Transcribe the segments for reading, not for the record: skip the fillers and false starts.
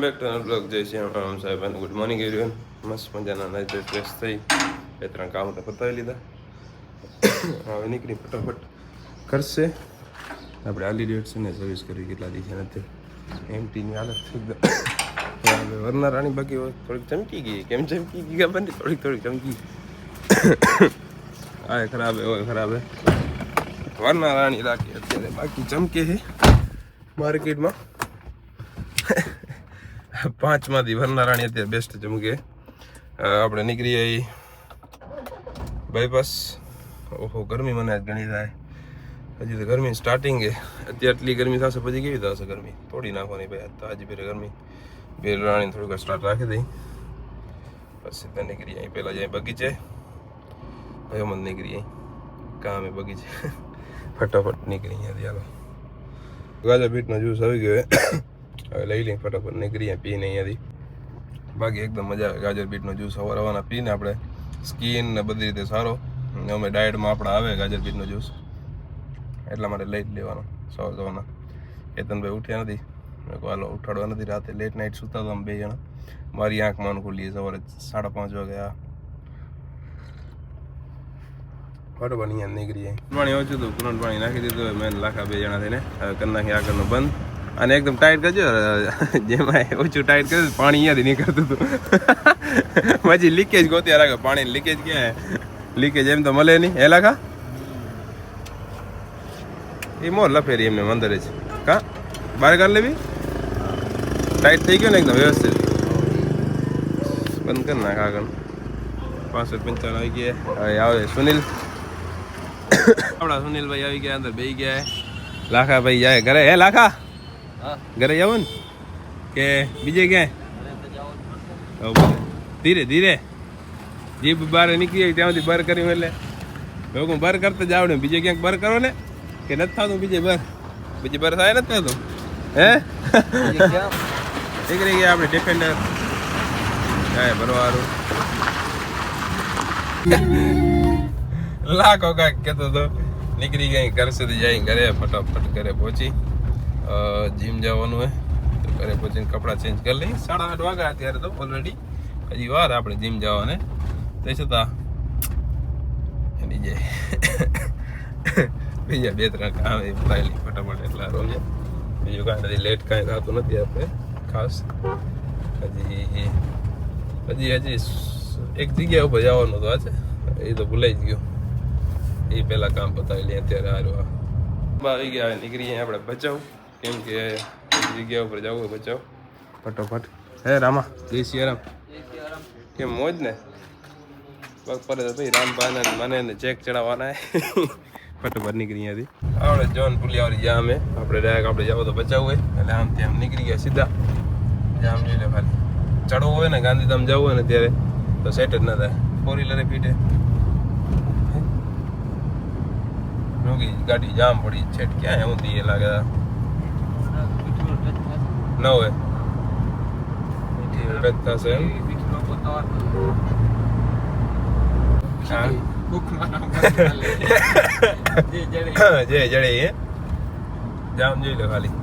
Back to blog જય શ્રી રામ સાહેબ અને ગુડ મોર્નિંગ એવરીવન. મસ્ત મજાના નાઈ ફ્રેશ થઈ 2-3 કામ તો પતાવી લીધા. હવે નીકળી ફટાફટ કરશે આપણે આલી ડેટ છે ને સર્વિસ કરવી કેટલા દિવસ નથી એમટીની હાલત એકદમ વરના રાણી બાકી થોડીક ચમકી ગઈ. કેમ ચમકી ગઈ ખબર નહીં, થોડીક ચમકી. આ ખરાબ હે ખરાબ હે વરના રાણી રાખી અત્યારે બાકી ચમકે છે માર્કેટમાં. 5 માંથી વરના રાણી અત્યારે બેસ્ટ ચમકે. આપણે નીકળી આવી બાયપાસ. ઓહો ગરમી મને આજ ઘણી થાય. હજી તો ગરમી સ્ટાર્ટિંગ છે. અત્યારે આટલી ગરમી થશે પછી કેવી થશે ગરમી તોડી નાખવાની ભાઈ. તો આજે ફેર ગરમી બે રાણી થોડીક સ્ટાર્ટ રાખી દઈ પછી ત્યાં નીકળી આવી. પહેલાં જાય બગીચે ભાઈ મત નીકળી આવી કામ એ બગીચે ફટાફટ નીકળી અહીંયાથી. હાલો ગાજર બીટનો જ્યુસ આવી ગયો હવે લઈ લઈ ફટાફટ નીકળી પીને અહીંયાથી. બાકી એકદમ મજા આવે ગાજર બીટનો જ્યુસ સવાર સવારના પીને આપણે સ્કિન ને બધી રીતે સારો. અમે ડાયટમાં આપણે આવે ગાજર બીટનો જ્યુસ એટલા માટે લઈ જ લેવાનો સવાર સવારના. કેતનભાઈ ઉઠ્યા નથી, મેં કહું હાલો ઉઠાડવા નથી. રાતે લેટ નાઇટ સુતા હતા અમે 2 જણા. મારી આંખમાં ખુલ્લી સવારે 5:30 વાગે ફટાફટ અહીંયા નીકળી જાય. પાણી ઓછું હતું પૂરણ પાણી નાખી દીધું મેં લાખા 2 જણા થઈને. હવે કરી નાખી આગળનું બંધ અને એકદમ ટાઈટ કરજો. જેમાં ઓછું ટાઈટ કર્યું પાણી અહીંયાથી નીકળતું હતું. પછી લીકેજ ગોત્યા રાખે. પાણી લીકેજ ક્યાં લીકેજ એમ તો મળે નહીં. એ લાખા એ મોર લફેરી એમને અંદર જ કા બહાર કાઢ લેવી. ટાઈટ થઈ ગયો ને એકદમ વ્યવસ્થિત. બંધ કરી નાખ આગળ. 65-55 આવી ગયા. હવે આવે સુનિલ. આપણા સુનિલભાઈ આવી ગયા અંદર બેસી ગયા. લાખા ભાઈ જાય ઘરે. હે લાખા ઘરે જવું ને કે બીજે ક્યાંય? ધીરે ધીરે જીભ બહાર નીકળી ત્યાં સુધી બર કર્યું એટલે હું બર કરતા જ આવડે. બીજે ક્યાંક બર કરો ને કે નથી થતું બીજે બર. બીજી બર થાય નથી થતું. હે નીકળી ગયા આપણે ડિફેન્ડર જાય ભરવાનું. લાખો કાંઈક કહેતો હતો. નીકળી ગઈ ઘર સુધી જાય ઘરે ફટાફટ ઘરે પહોંચી. જીમ જવાનું હોય તો ઘરે પહોંચીને કપડાં ચેન્જ કરી લઈ. 8:30 વાગ્યા અત્યારે તો ઓલરેડી. હજી વાર આપણે જીમ જવાને. તે છતાં એની જાય બીજા 2-3 કામ એ પતાવી ફટાફટ એટલા રોજે. બીજું કાંઈ નથી. લેટ કાંઈ થતું નથી આપણે ખાસ. હજી એક જગ્યા ઉપર જવાનું તો આજે એ તો ભૂલાઈ જ ગયું. એ પહેલાં કામ પતાવી લઈએ અત્યારે હારું. આવી ગયા નીકળી જાય આપણે બચાવ. કેમ કે જગ્યા ઉપર જવું હોય બચાવ ફટોફટ. હે રામા જય શ્રી રામ. કેમ મોજ ને પગ પડે તો ભાઈ રામભાઈ મને ચેક ચડાવવાના. ફટોફટ નીકળી અહીંયાથી. આપણે જોન પુલિયાવાળી જામ હે. આપણે ડાયરેક્ટ આપણે જાવ તો બચાવવું હોય એટલે આમથી આમ નીકળી ગયા સીધા. જામ જોઈ લે ખાલી. ચડવું હોય ને ગાંધીધામ જવું હોય ને ત્યારે તો સેટ જ ના થાય. 4-વ્હીલરે પીટે ગાડી જામ પડી છેટ. ક્યાં હું દીએ લાગે ન હોય થશે એમ. જે જડે એ જામ જોઈ લો ખાલી.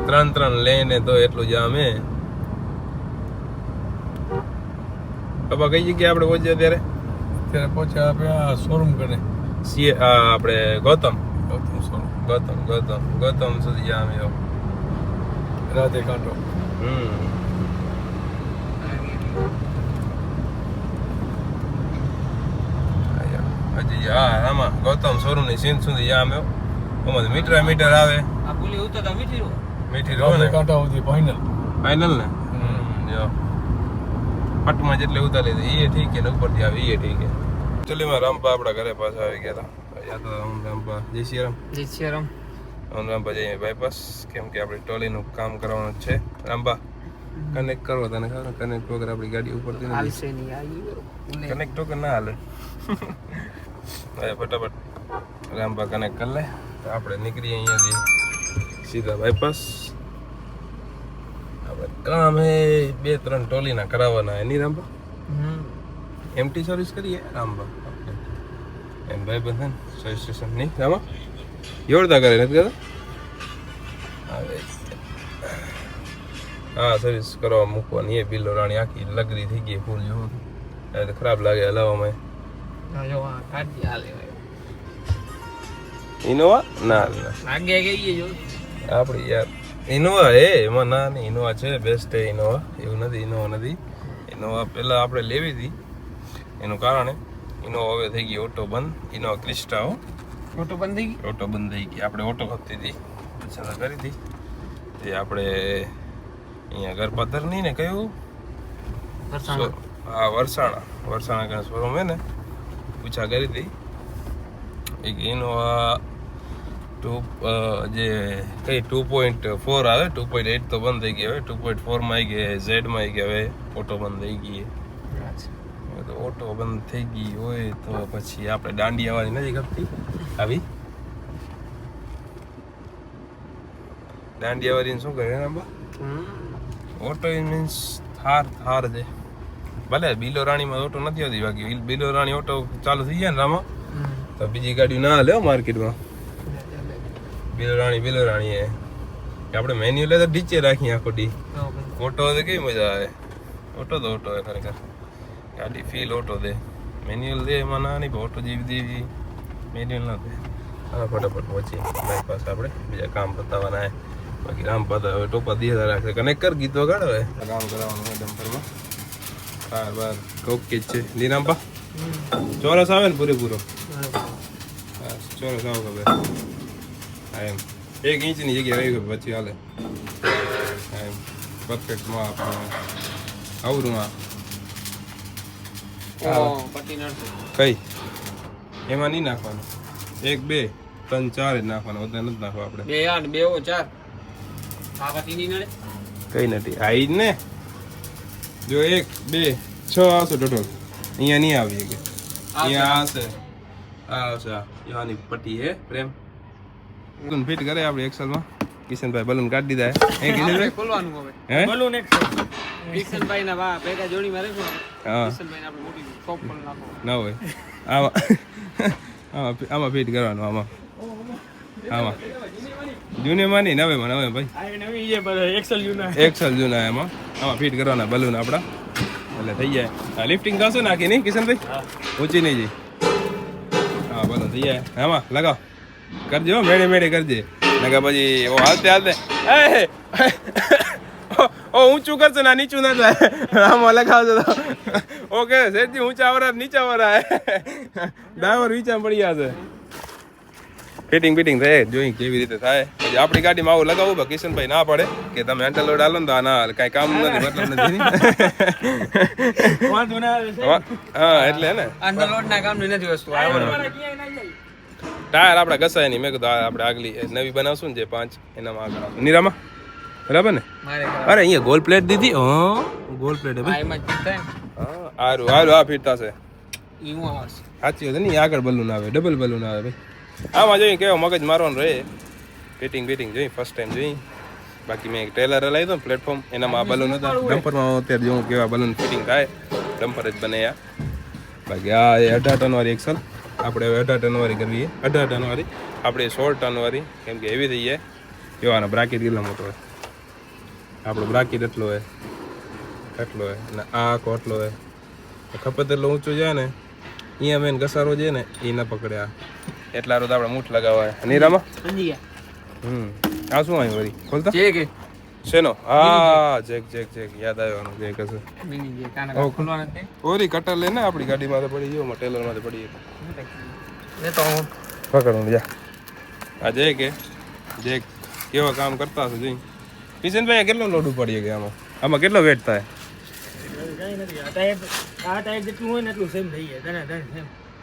3 લઈને તો એટલું જામ હે. બાબા કઈ જગ્યાએ આપણે પહોંચ્યા ત્યારે? અત્યારે પહોંચ્યા આપણે શોરૂમ કરે આપણે ગૌતમ સુધી જામ એવો રાતે કાંટો. હજી હા આમાં ગૌતમ શોરૂમ ની સીન સુધી જામ એવો. આમાં મીટર આવે. મીઠી રો ને કાંટા સુધી ફાઇનલ ને જો પટમાં જેટલે ઉતારી લીધી એ ઠીક છે ને ઉપરથી આવે એ ઠીક છે. ચલીમાં રામપા આપણા ઘરે પાછા આવી ગયા હતા. યાદ રામપા જય શ્રી રામ. જય શ્રી રામ. રામપા જઈએ બાયપાસ કેમ કે આપણે ટ્રોલીનું કામ કરવાનું છે. રામપા કનેક્ટ કરો તને ખબર કનેક્ટ વગર આપણી ગાડી ઉપરથી હાલશે નહીં. કનેક્ટ વગર ના હાલે. હવે ફટાફટ રામપા કનેક્ટ કરી લે તો આપણે નીકળીએ અહીંયાથી સીધા બાયપાસ. આપણે કામ હે 2-3 ટ્રોલીના કરાવવાના એની રામપા. એમટી સર્વિસ કરીએ રામબા એમ ભાઈ બંધન સર્વિસ સ્ટેશન નહીં રામા જોરદાર કરે નથી કરતા. હવે હા સર્વિસ કરવા મૂકવાની એ બિલ્લો રાણી આખી લગરી થઈ ગઈ ફૂલ જેવું એટલે ખરાબ લાગે હલાવવામાં જો આ કાઢી હાલે ઇનોવા ના આગે ગઈ જો આપણી યાર ઇનોવા એમાં ના નહીં ઇનોવા છે બેસ્ટ છે ઇનોવા એવું નથી ઇનોવા પહેલાં આપણે લેવી હતી એનું કારણ ઇનોવા હવે થઈ ગઈ ઓટો બંધ ઇનોવા ક્રિસ્ટા ફોટો બંધ થઈ ઓટો બંધ થઈ ગઈ આપણે ઓટો ખપતી હતી પસંદ કરી હતી તે આપણે અહીંયા ઘર પથ્થરની ને કયું ગઈ હા વરસાણા કઈ શોરૂમ હે ને પૂછા કરી હતી એક ઇનોવા જે કઈ 2.4 આવે 2.8 તો બંધ થઈ ગઈ હવે 2.4 માં આવી ગઈ ઝેડમાં આવી ગઈ હવે ઓટો બંધ થઈ ગઈ તો ઓટો બંધ થઈ ગઈ હોય તો પછી આપણે દાંડિયાવાળી નથી ખપતી આવી દાંડિયાવાળીને શું કરે આંબા ઓટો મીન્સ થાર છે ભલે બિલો રાણીમાં ઓટો નથી હોતી બાકી બિલો રાણી ઓટો ચાલુ થઈ જાય ને રામાં તો બીજી ગાડી ના હાલે માર્કેટમાં બિલો રાણી એ આપણે મેન્યુઅલ તો ડીચે રાખીએ આખો ડી ઓટો તો કેવી મજા આવે ઓટો તો ઓટો ખરેખર ગાડી ફીલ ઓટો દે મેન્યુઅલ દે એમાં ના નહીં ઓટો જેવી દેવી મેન્યુઅલ ના દે હા ફટાફટ પહોંચી બાઈપાસ આપણે બીજા કામ પતાવવાના હે બાકી કામ પતાવે હવે ટોપા 10,000 રાખશે કનેક્ટ કર ગીતો ગાડ હવે કામ કરાવવાનું હોય ડમ્પરમાં બાર ઓકે છે લીરામપા ચોરસ આવે ને પૂરેપૂરો ચોરસ આવો ખબર હા એમ 1 ઇંચની જગ્યા રહી ગઈ પછી હાલે હા એમ પરફેક્ટમાં આપણે આવરુંમાં કઈ એમાં નહીં નાખવાનું 1 2 3 4 જ નાખવાનું વધારે નથી નાખવા આપણે 2 8 2 4 આ પટી ની નડે કઈ નથી આ ઈ ને જો 1 2 6 આવશે ટોટલ અહીંયા નહીં આવી કે અહીંયા આવશે આવશે યાની પટ્ટી હે પ્રેમ બલૂન ફિટ કરે આપણે એક્સેલમાં કિશનભાઈ બલૂન કાઢી દીધા હે કિશનભાઈ ખોલવાનું હવે હે બલૂન એક કિશનભાઈ ના વા ભેગા જોડી મારે છે હા કિશનભાઈ ને આપણે મોટી શોપ પર નાખો ના હોય આમાં ફિટ કરવાનું આમાં જૂનીમાં નહીં નવેમાં નવે ભાઈ નવી એ બધા એક્સેલ જૂના એમાં આમાં ફિટ કરવાના બલૂન આપણા એટલે થઈ જાય હા લિફ્ટિંગ કરશો નાખી નહીં કિશનભાઈ ઊંચી નહીં જઈ હા બલૂન થઈ જાય આમાં લગાવ કરજો મેળે કરજે નકા પછી ઓ હાલતે ઓ ઊંચું કરશે ના નીચું ના થાય આમાં લગાવજો તો ઓકે સેઠજી ઊંચા વરા નીચા વરા ડ્રાઈવર વિચાર પડી જશે ફિટિંગ થાય જોઈ કેવી રીતે થાય પછી આપણી ગાડીમાં આવું લગાવવું બા કિશનભાઈ ના પડે કે તમે હેન્ડલ લોડ હાલો ને તો ના કાંઈ કામ નથી મતલબ નથી હા એટલે ને અંડર લોડ ના કામ નથી વસ્તુ ટાયર આપણે ઘસાય નહીં મેં કીધું આપણે આગલી નવી બનાવશું ને જે 5 એનામાં આગળ આવશું નીરામાં બરાબર ને અરે અહીંયા ગોલ પ્લેટ દીધી ગોલ પ્લેટ હારું હા ફિટ થશે સાચી વાત નહીં આગળ બલૂન આવે ડબલ બલૂન આવે ભાઈ આમાં જોઈ કેવો મગજ મારવાનું રહે ફિટિંગ જોઈ ફર્સ્ટ ટાઈમ જોઈ બાકી મેં એક ટેલર લાવી દો પ્લેટફોર્મ એનામાં આ બલૂન હતા ડમ્પરમાં અત્યારે જોઉં કેવા બલૂન ફિટિંગ થાય ડમ્પર જ બને બાકી આ 18 ટન વાળી એક્સલ આપણે હવે 18 ટન વાળી કરવી 18 ટન વાળી આપણે 16 ટન વાળી કેમ કે એવી થઈ જાય કેવાના બ્રાકેટ કેટલો મોટો હોય આપણો બ્રાકેટ એટલો હોય અને આ આખો એટલો હોય ખપત એટલો ઊંચું જાય ને અહીંયા મેન ઘસારો છે ને એ ન પકડ્યા એટલા રોજ આપણે મૂઠ લગાવવા નીરામાં આ શું આવ્યું વળી ખોલતા શેનો હા જેક યાદ આવ્યો જેક હશે ઓરી કટર લઈને આપણી ગાડીમાં તો પડી ગયો ટેલરમાં તો પડી ગયો પકડવાનું જા આ જેક કેવા કામ કરતા હશે જોઈ કિશનભાઈ કેટલો લોડ પડી ગયા આમાં કેટલો વેટ થાય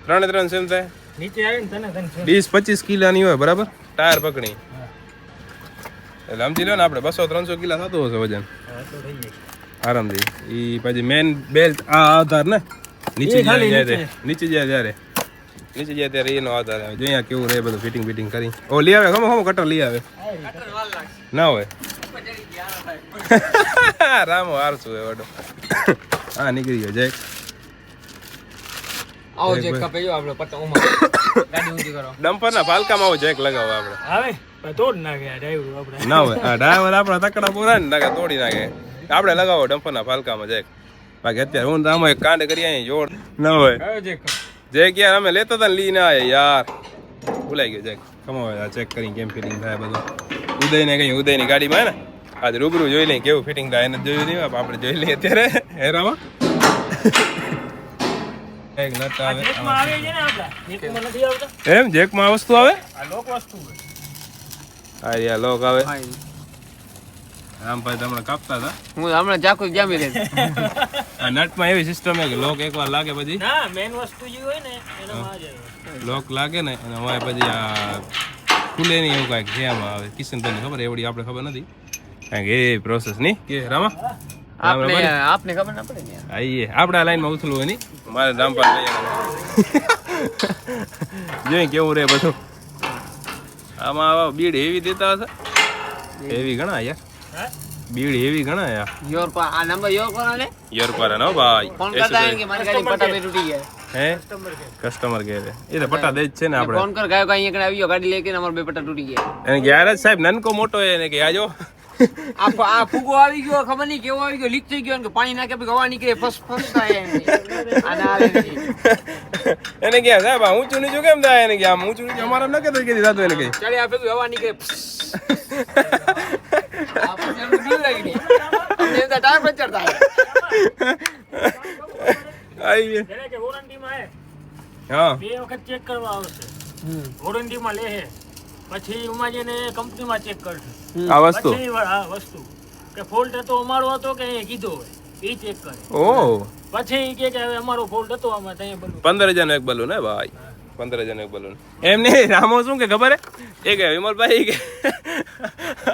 ત્રણ સેમ થાય ડીશ 25 કિલોની હોય બરાબર ટાયર પકડી એટલે સમજી લો ને આપણે 200-300 કિલો થતું હશે વજન આરામથી એ પછી મેન બેલ્ટ આ આધાર ને નીચે જાય ત્યારે એનો આધાર આવે જો અહીંયા કેવું રહે બધું ફિટિંગ કરી ઓ લઈ આવે ખમો કટર લઈ આવે ના હોય રામો હારશું હોય ઓડો હા નીકળી ગયો જેક આવો જેક કપે જો આપણે પટ્ટો ઓમાં ગાડી ઊંચી કરો ડમ્પરના પાલકામાં આવો જેક લગાવો આપણે આવે તોડ નાખે આ ડ્રાઈવર આપણે ના હોય આ ડ્રાઈવર આપણા તકડા પૂરા ને નાખે તોડી નાખે આપણે લગાવો ડમ્પરના ફાલકામાં જાય બાકી અત્યારે હું આમાં એક કાંડ કરી અહીં જોડ ના હોય જે ક્યાં અમે લેતા હતા ને લઈ ના આવે યાર ભૂલાઈ ગયો ચેક કમાવે ચેક કરીને કેમ ફિટિંગ થાય બધું ઉદયને કઈ ઉદયની ગાડીમાં ને આજે રૂબરૂ જોઈ લઈએ કેવું ફિટિંગ થાય એને જોયું નહીં આપણે જોઈ લઈએ અત્યારે હેરામાં એક નટ આવે એમ જેકમાં આ વસ્તુ આવે હા યાર લોક આવે રામભાઈ તો હમણાં કાપતા હતા હું હમણાં ચાકુ જામી રહી આ નટમાં એવી સિસ્ટમ છે કે લોક એકવાર લાગે પછી ના મેન વસ્તુ જે હોય ને એનામાં આ જાય લોક લાગે ને અને હવે પછી આ ખુલે નહીં એવું કાંઈક છે આમાં આવે કિશનભાઈને ખબર એવડી આપણે ખબર નથી કારણ કે એ પ્રોસેસ નહીં કે રામા આપને ખબર ના પડે ને આઈએ આપણે આ લાઈનમાં ઉથલું હોય નહીં મારે રામપાલ જોઈ કેવું રે બધું આમાં આવા બીડ હેવી દેતા હશે હેવી ઘણા યાર બીડ હેવી ઘણા યાર યોર પર આ નંબર યોર પર આલે યર પર નો ભાઈ ફોન કરતા હે કે મારી ગાડી પટા પે તૂટી ગયા હે કસ્ટમર કે એ તો પટા દે જ છે ને આપણે ફોન કર ગાયો કઈ એકડે આવ્યો ગાડી લેકે અમાર બે પટા તૂટી ગયા એને ગેરેજ સાહેબ નનકો મોટો એને કે આજો આ ફૂગો આવી ગયો ખબર નહીં કેવો આવી ગયો લીક થઈ ગયો કે પાણી નાખે પછી હવા નીકળે ફસ થાય આના આવે એને કે સાહેબ ઊંચું નીચું કેમ થાય એને કે આમ ઊંચું નીચું અમારા ન કે કે દાદો એને કે ચાલે આ ભેગું હવા નીકળે આ પછી એનું ડીલ લાગી ગઈ અમને તો ટાયર પંચર થાય આઈએ એટલે કે વોરંટીમાં હે હા બે વખત ચેક કરવા આવશે વોરંટીમાં લે હે પછી ઉમાં જઈને કંપનીમાં ચેક કરશે આ વસ્તુ પછી આ વસ્તુ કે ફોલ્ટ હતો અમારો હતો કે અહીંયા કીધો હોય એ ચેક કરે ઓ પછી ઈ કે હવે અમારો ફોલ્ટ હતો આમાં ત્યાં બલું 15,000 નું એક બલૂન હે ભાઈ 15,000 નું એક બલૂન એમ નહીં રામો શું કે ખબર હે એ કે વિમલભાઈ કે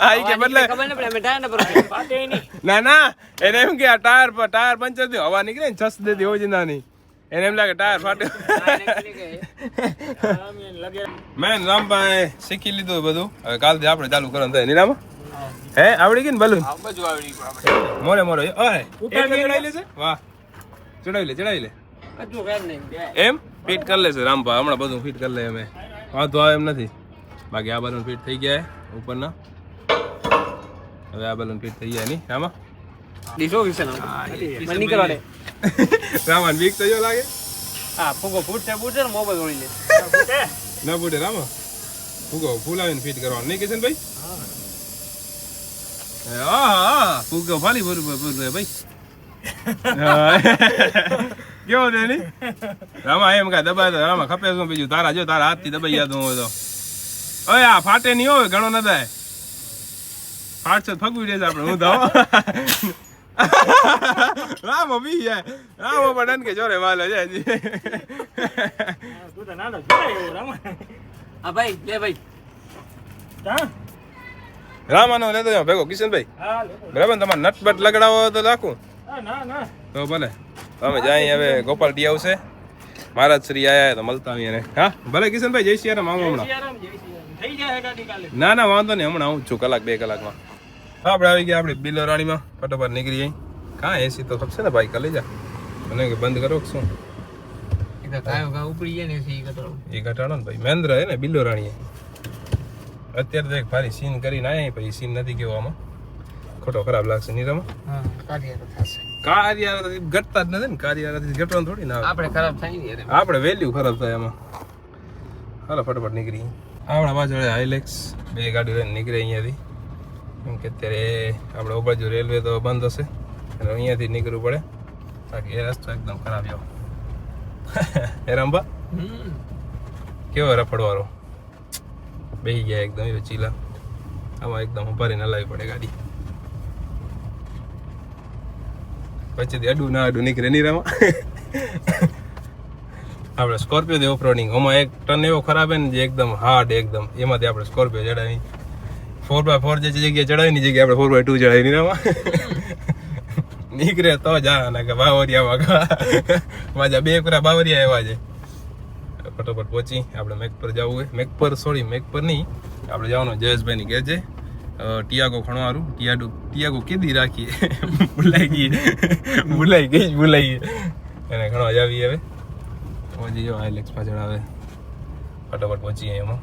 આઈ કે બદલે ખબર ન પડે અમે ટાયર ન પર વાતે નહીં ના ના એને એમ કે આ ટાયર પંચર થયું હવા નીકળે ને છસ દેતી હોય જ નાની એને એમ લાગે ટાયર ફાટ્યો લગે મેન રામભાઈ શીખી લીધું બધું હવે કાલથી આપણે ચાલુ કરવાનું થાય નીરામાં હે આવડી ગઈ ને બલૂન બધું આવડી ગયું મોરે મોરે ઓય ચડાવી લેશે વાહ ચડાવી લે કચું ફેર નહીં એમ ફિટ કરી લેશે રામભાઈ હમણાં બધું ફિટ કરી લે અમે વાંધો આવે એમ નથી બાકી આ બલૂન ફિટ થઈ ગયા ઉપરના હવે આ બલૂન ફિટ થઈ ગયા નહીં રામા ડીસો કિશન મને નીકળવા દે રામાન બીક તો જો લાગે હા ફૂગો ફૂટશે ને મોબાઈલ ઓળી લે ના ફૂટે રામા ફૂગો ફૂલાવીને ફિટ કરવાનું નહીં કિશન ભાઈ હા ફૂગો ફાલી ભરું ભાઈ કેવો છે ની રામા એમ કા દબાય તો રામા ખપે શું બીજું તારા જો તારા હાથથી દબાઈ જતું હોય તો ઓય આ ફાટે નહીં હોય ઘણો ન થાય ફાટશે ફગવી દેશે આપણે હું તો રામો બી જાય રામો પણ કે જોરે વાલે જાય તું તો નાનો જોડાય એવો રામ હા ભાઈ લે ભાઈ હા રામાનો લેતો જાવ ભેગો કિશનભાઈ હા લે બરાબર ને તમારે નટબટ લગાડાવો હોય તો રાખું ના ના તો ભલે અમે જાય હવે ગોપાલ ટી આવશે મહારાજ શ્રી આયા તો મળતા આવીએ ને હા ભલે કિશનભાઈ જય શ્રી રામ આવું હમણાં થઈ જાય ગાડી કાલે ના ના વાંધો નહીં હમણાં આવું જ છું કલાક 2 કલાકમાં આપણે આવી ગયા આપણે બિલો રાણીમાં ફટોફટ નીકળી જઈ કાં એસી તો ખપશે ને ભાઈ કાલે જા મને કે બંધ કરો કે શું એ તો કાયો કા ઉપડી જાય ને સી કટરો એ ઘટાડો ને ભાઈ મહેન્દ્ર હે ને બિલો રાણીએ અત્યારે તો એક ભારી સીન કરીને આયા પછી સીન નથી કેવો આમાં ખોટો ખરાબ લાગશે નીરામાં હા કાર્ય તો થશે કાર્ય ઘટતા જ નથી ને કાર્ય ઘટવાનું થોડી ના આવે આપણે ખરાબ થાય ને યાર આપણે વેલ્યુ ખરાબ થાય એમાં હાલો ફટાફટ નીકળી આપણા પાછળ હાઈલેક્સ 2 ગાડી લઈને નીકળે અહીંયાથી કેમ કે અત્યારે આપણે ઓ બાજુ રેલવે તો બંધ હશે એટલે અહીંયાથી નીકળવું પડે બાકી એ રસ્તો એકદમ ખરાબ એવો એ રામબા કેવો રફડવાળો બેસી ગયા એકદમ એવો ચીલા આમાં એકદમ ઉભારીને હલાવી પડે ગાડી પછીથી અડું ના અડું નીકળે નહીં રામાં આપણે સ્કોર્પિયો દે ઓફરોડિંગ આમાં એક ટર્ન એવો ખરાબ હે ને જે એકદમ હાર્ડ એકદમ એમાંથી આપણે સ્કોર્પિયો ચડાવી 4x4 જે જગ્યાએ ચડાવીની જગ્યાએ આપણે 4x2 ચડાવી નહીં રામાં નીકળે તો જા ને કે બાવરિયામાં માજા 2 કરા બાવરિયા એવા છે ફટોફટ પહોંચી આપણે મેક પર જવું હોય મેક પર નહીં આપણે જવાનું જયેશભાઈની કહે છે ટિયાગો ખણવારું ટિયાગો કેદી રાખીએ ભૂલાઈ ગઈ એને ખણવા જાવી હવે પહોંચી જાવ હાઈલેક્સ પાછળ આવે ફટાફટ પહોંચીએ એમાં